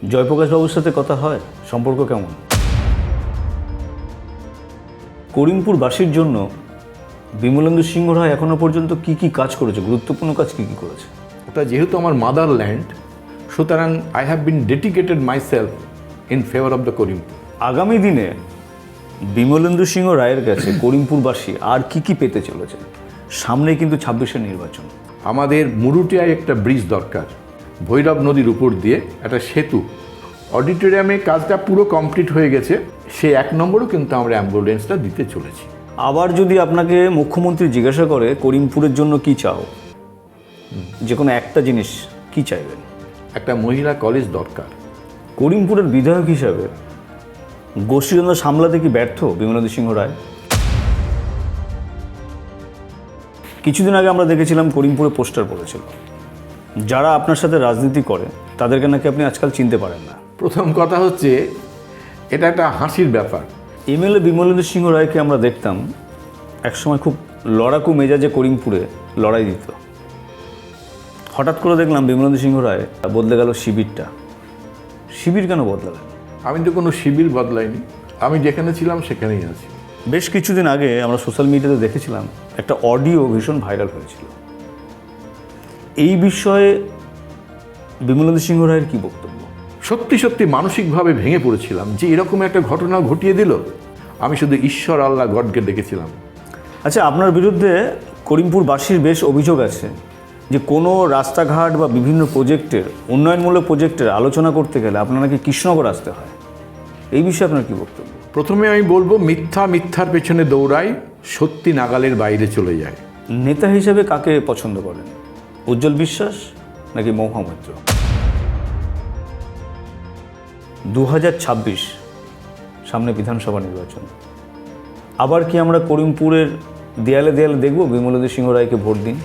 জয়প্রকাশ বাবুর সাথে কথা হয়? সম্পর্ক কেমন? করিমপুরবাসীর জন্য বিমলেন্দু সিংহ রায় এখনো পর্যন্ত কি কি কাজ করেছে, গুরুত্বপূর্ণ কাজ কি কি করেছে? ওটা যেহেতু আমার মাদারল্যান্ড, সুতরাং I have been dedicated myself in favour of the Karimpur. আগামী দিনে বিমলেন্দু সিংহ রায়ের কাছে করিমপুরবাসী আর কি কি পেতে চলেছে? সামনে কিন্তু 26-এর নির্বাচন। আমাদের মুরুটিয়ায় একটা ব্রিজ দরকার, ভৈরব নদীর উপর দিয়ে একটা সেতু। অডিটোরিয়ামে কাজটা পুরো কমপ্লিট হয়ে গেছে, সে 1 নম্বরও কিন্তু আমরা অ্যাম্বুলেন্সটা দিতে চলেছি। আবার যদি আপনাকে মুখ্যমন্ত্রী জিজ্ঞাসা করে করিমপুরের জন্য কি চাও, যে কোনো একটা জিনিস কি চাইবেন? একটা মহিলা কলেজ দরকার। করিমপুরের বিধায়ক হিসাবে গোষ্ঠীদ্বন্দ্ব সামলাতে কি ব্যর্থ বিমলেন্দু সিংহ রায়? কিছুদিন আগে আমরা দেখেছিলাম করিমপুরে পোস্টার পড়েছিল, যারা আপনার সাথে রাজনীতি করে তাদেরকে নাকি আপনি আজকাল চিনতে পারেন না। প্রথম কথা হচ্ছে, এটা একটা হাসির ব্যাপার। এমএলএ বিমলেন্দু সিংহ রায়কে আমরা দেখতাম একসময় খুব লড়াকু মেজাজে করিমপুরে লড়াই দিত। হঠাৎ করে দেখলাম বিমলেন্দু সিংহ রায় বদলে গেল শিবিরটা। শিবির কেন বদলালেন? আমি তো কোনো শিবির বদলাইনি, আমি যেখানে ছিলাম সেখানেই আছি। বেশ কিছুদিন আগে আমরা সোশ্যাল মিডিয়াতে দেখেছিলাম একটা অডিও ভীষণ ভাইরাল হয়েছিল। এই বিষয়ে বিমলেন্দু সিংহ রায়ের কী বক্তব্য? সত্যি সত্যি মানসিকভাবে ভেঙে পড়েছিলাম যে এরকম একটা ঘটনা ঘটিয়ে দিল। আমি শুধু ঈশ্বর আল্লাহ গডকে ডেকেছিলাম। আচ্ছা, আপনার বিরুদ্ধে করিমপুরবাসীর বেশ অভিযোগ আছে যে কোনো রাস্তাঘাট বা বিভিন্ন প্রজেক্টের, উন্নয়নমূলক প্রজেক্টের আলোচনা করতে গেলে আপনার নাকি কৃষ্ণনগর আসতে হয়। এই বিষয়ে আপনার কী বক্তব্য? প্রথমে আমি বলবো, মিথ্যার পেছনে দৌড়াই, সত্যি নাগালের বাইরে চলে যায়। নেতা হিসেবে কাকে পছন্দ করেন? উজ্জ্বল বিশ্বাস নাকি মহুয়া মৈত্র? 2026 সামনে বিধানসভা নির্বাচন। আবার কি আমরা করিমপুরের দেয়ালে দেয়ালে দেখব বিমলেন্দু সিংহ রায়কে ভোট দিন?